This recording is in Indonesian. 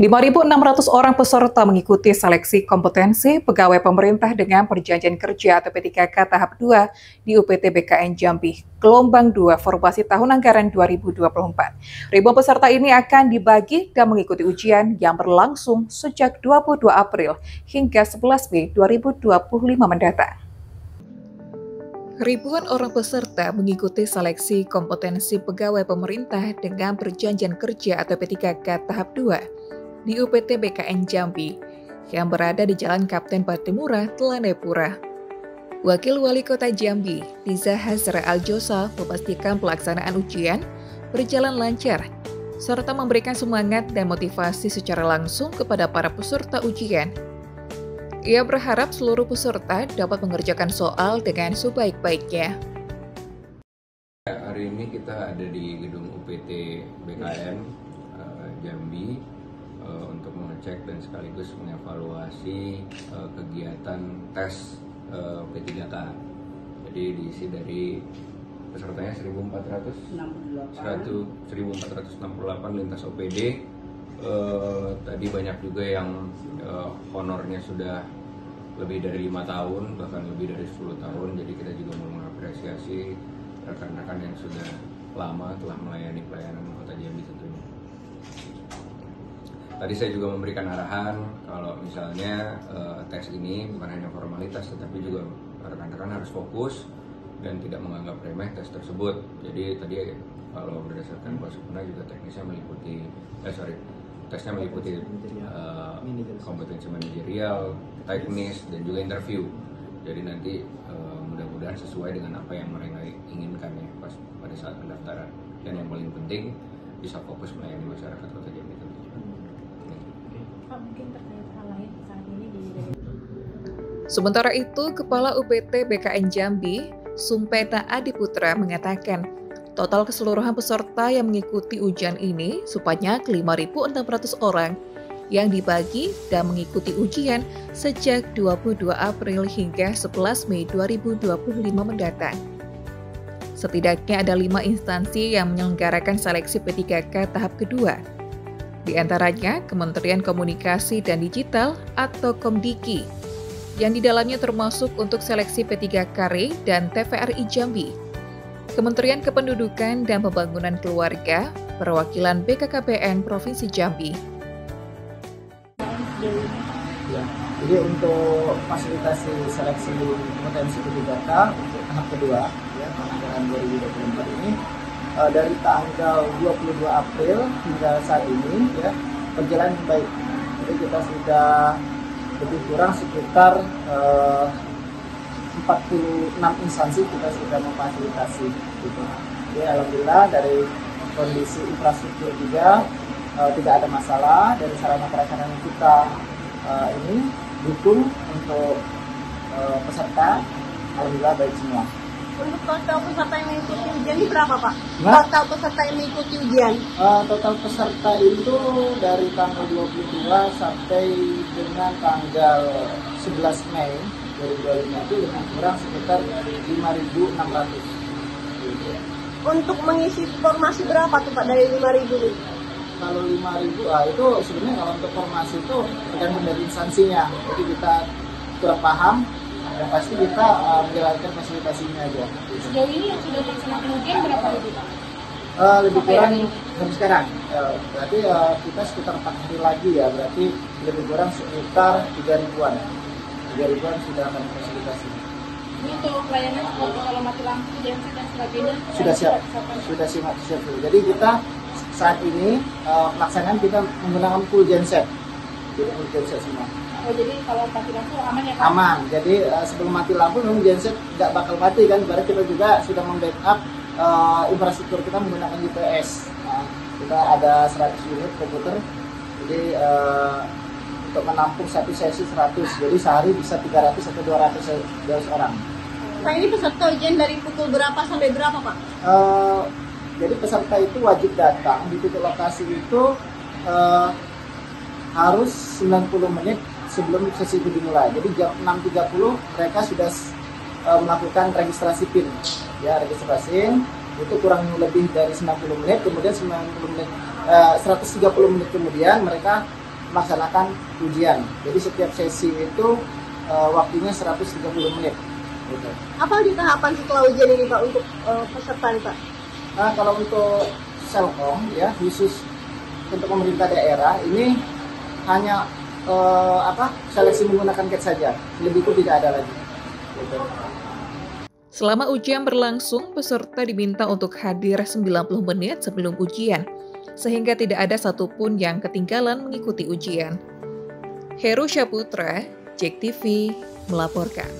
5.600 orang peserta mengikuti seleksi kompetensi pegawai pemerintah dengan perjanjian kerja atau P3K tahap 2 di UPT BKN Jambi, gelombang 2 formasi tahun anggaran 2024. Ribuan peserta ini akan dibagi dan mengikuti ujian yang berlangsung sejak 22 April hingga 11 Mei 2025 mendatang. Ribuan orang peserta mengikuti seleksi kompetensi pegawai pemerintah dengan perjanjian kerja atau P3K tahap 2 di UPT BKN Jambi yang berada di Jalan Kapten Patimura, Telanepura. Wakil Wali Kota Jambi, Liza Hazra Aljosa, memastikan pelaksanaan ujian berjalan lancar serta memberikan semangat dan motivasi secara langsung kepada para peserta ujian. Ia berharap seluruh peserta dapat mengerjakan soal dengan sebaik-baiknya. Hari ini kita ada di gedung UPT BKN Jambi untuk mengecek dan sekaligus mengevaluasi kegiatan tes P3K. Jadi diisi dari pesertanya 1.468 lintas OPD. Tadi banyak juga yang honornya sudah lebih dari 5 tahun, bahkan lebih dari 10 tahun. Jadi kita juga mau mengapresiasi rekan-rekan yang sudah lama telah melayani pelayanan Kota Jambi tentunya. Tadi saya juga memberikan arahan kalau misalnya tes ini bukan hanya formalitas, tetapi juga rekan-rekan harus fokus dan tidak menganggap remeh tes tersebut. Jadi tadi kalau berdasarkan Pak Supena juga teknisnya meliputi, tesnya meliputi kompetensi manajerial, teknis, dan juga interview. Jadi nanti mudah-mudahan sesuai dengan apa yang mereka inginkan ya pada saat pendaftaran. Dan yang paling penting bisa fokus melayani masyarakat Kota Jambi tentunya. Mungkin terkait hal lain saat ini Sementara itu, Kepala UPT BKN Jambi, Sumpeta Adiputra mengatakan, total keseluruhan peserta yang mengikuti ujian ini sebanyak 5.600 orang yang dibagi dan mengikuti ujian sejak 22 April hingga 11 Mei 2025 mendatang. Setidaknya ada 5 instansi yang menyelenggarakan seleksi P3K tahap kedua. Di antaranya Kementerian Komunikasi dan Digital atau Komdiki, yang di dalamnya termasuk untuk seleksi P3K dan TVRI Jambi, Kementerian Kependudukan dan Pembangunan Keluarga, Perwakilan BKKBN Provinsi Jambi. Ya, jadi untuk fasilitasi seleksi kompetensi P3K untuk tahap kedua, ya, anggaran 2024 ini, dari tanggal 22 April hingga saat ini ya berjalan baik. Jadi kita sudah lebih kurang sekitar 46 instansi kita sudah memfasilitasi gitu. Jadi alhamdulillah dari kondisi infrastruktur juga tidak ada masalah, dari sarana prasarana kita ini dukung untuk peserta, alhamdulillah baik semua. Untuk total peserta yang mengikuti ujian ini berapa, Pak? Total peserta yang mengikuti ujian? Total peserta itu dari tanggal 22 sampai dengan tanggal 11 Mei 2025 itu lebih kurang sekitar 5.600. Untuk mengisi formasi berapa tuh, Pak, dari 5.000 itu? Kalau 5.000, itu sebenarnya kalau untuk formasi itu tergantung dari instansinya. Jadi kita kurang paham. Yang pasti kita menjalankan fasilitasinya aja. Sejauh ini yang sudah dilaksanakan ujian berapa ribu, Pak? Lebih kurang sampai sekarang. Berarti kita sekitar 4 hari lagi ya. Berarti lebih kurang sekitar 3.000-an. 3.000-an sudah akan fasilitasi. Ini untuk pelayanan kalau mati lampu, genset dan sebagainya? Sudah siap. Sudah siap. Jadi kita saat ini pelaksanaan kita menggunakan full genset. Jadi full genset semua. Oh, jadi kalau mati lampu aman ya, Pak? Aman. Jadi sebelum mati lampu memang genset nggak bakal mati kan. Berarti kita juga sudah membackup infrastruktur kita menggunakan UPS. Nah, kita ada 100 unit komputer. Jadi untuk menampung satu sesi 100. Jadi sehari bisa 300 atau 200 orang. Pak, ini peserta ujian dari pukul berapa sampai berapa, Pak? Jadi peserta itu wajib datang di titik lokasi itu harus 90 menit sebelum sesi itu dimulai. Jadi jam 6.30 mereka sudah melakukan registrasi PIN. Ya, registrasi itu kurang lebih dari 90 menit, kemudian 130 menit kemudian mereka melaksanakan ujian. Jadi setiap sesi itu waktunya 130 menit. Gitu. Apa di tahapan setelah ujian ini Pak untuk peserta nih Pak? Nah, kalau untuk Selkom ya khusus untuk pemerintah daerah ini hanya seleksi menggunakan CAT saja, lebih itu tidak ada lagi. Gitu. Selama ujian berlangsung, peserta diminta untuk hadir 90 menit sebelum ujian, sehingga tidak ada satupun yang ketinggalan mengikuti ujian. Heru Syaputra, JEK TV, melaporkan.